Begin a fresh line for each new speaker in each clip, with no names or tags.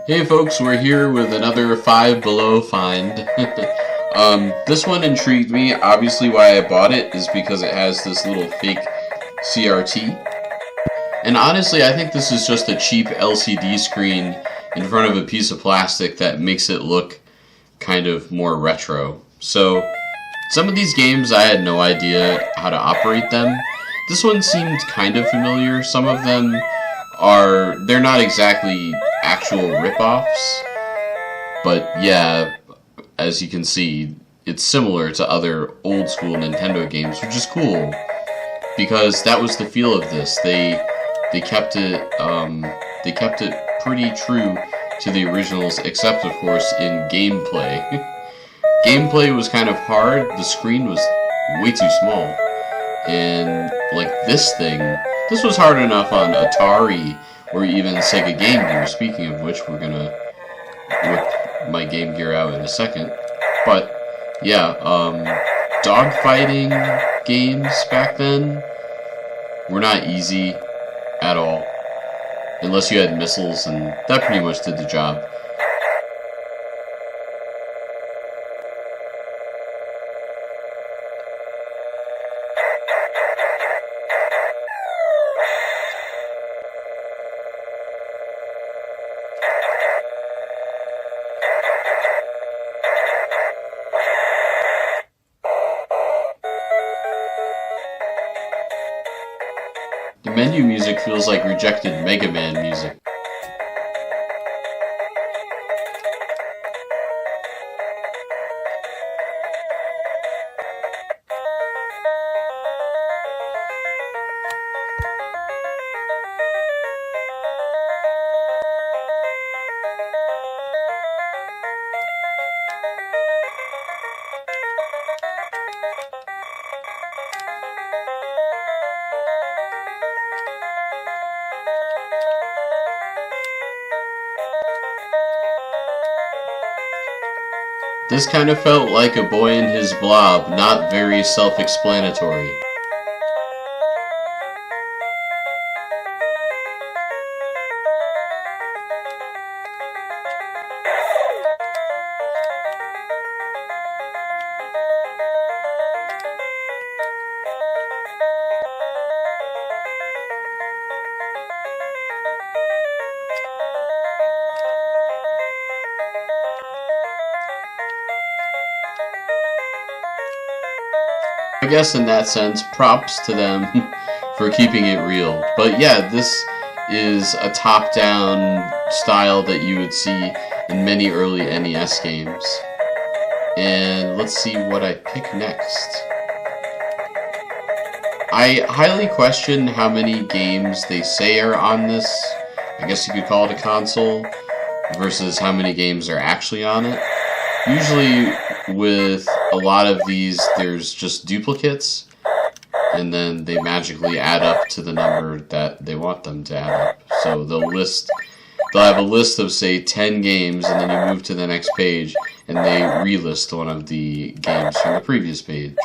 Hey folks, we're here with another Five Below find. This one intrigued me. Obviously why I bought it is because it has this little fake CRT. And honestly, I think this is just a cheap LCD screen in front of a piece of plastic that makes it look kind of more retro. So, some of these games I had no idea how to operate them. This one seemed kind of familiar. Some of them they're not exactly actual rip-offs, but yeah, as you can see, it's similar to other old school Nintendo games, which is cool because that was the feel of this. They kept it pretty true to the originals, except of course in gameplay. Gameplay was kind of hard. The screen was way too small, and like this was hard enough on Atari or even Sega Game Gear. Speaking of which, we're gonna whip my Game Gear out in a second. But yeah, dogfighting games back then were not easy at all, unless you had missiles, and that pretty much did the job. The menu music feels like rejected Mega Man music. This kind of felt like A Boy and His Blob, not very self-explanatory. I guess in that sense, props to them for keeping it real. But yeah, this is a top-down style that you would see in many early NES games. And let's see what I pick next. I highly question how many games they say are on this, I guess you could call it a console, versus how many games are actually on it. Usually with a lot of these, there's just duplicates, and then they magically add up to the number that they want them to add up. So they'll have a list of, say, 10 games, and then you move to the next page, and they relist one of the games from the previous page.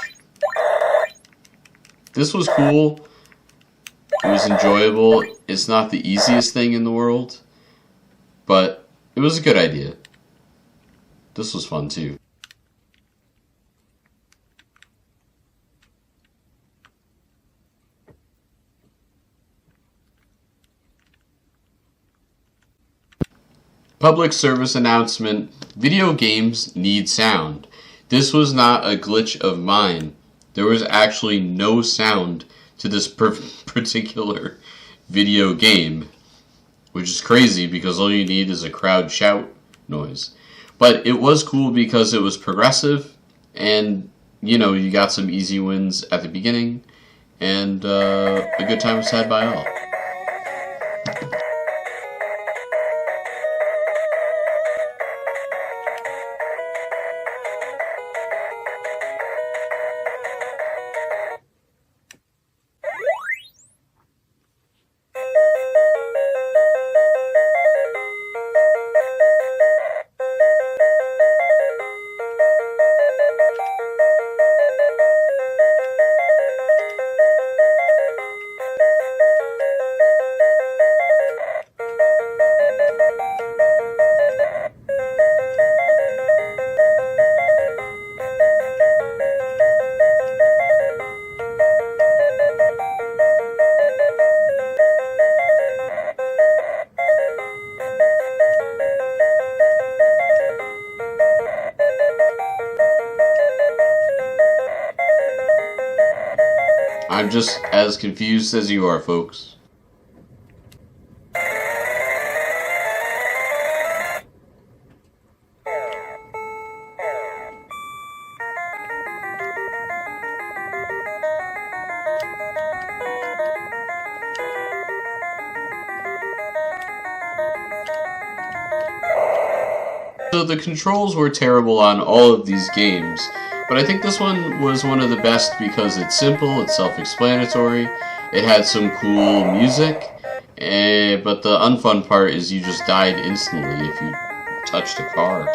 This was cool. It was enjoyable. It's not the easiest thing in the world, but it was a good idea. This was fun too. Public service announcement: video games need sound. This was not a glitch of mine. There was actually no sound to this particular video game, which is crazy because all you need is a crowd shout noise. But it was cool because it was progressive, and you know, you got some easy wins at the beginning, and a good time was had by all. I'm just as confused as you are, folks. So the controls were terrible on all of these games, but I think this one was one of the best because it's simple, it's self-explanatory, it had some cool music, but the unfun part is you just died instantly if you touched a car.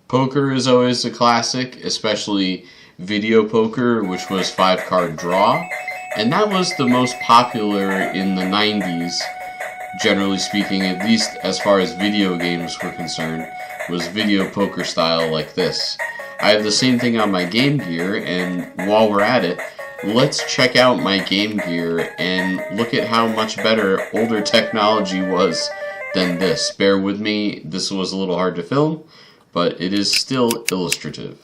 Poker is always a classic, especially video poker, which was 5-card draw, and that was the most popular in the 90s, generally speaking, at least as far as video games were concerned, was video poker style like this. I have the same thing on my Game Gear, and while we're at it, let's check out my Game Gear and look at how much better older technology was than this. Bear with me, this was a little hard to film, but it is still illustrative.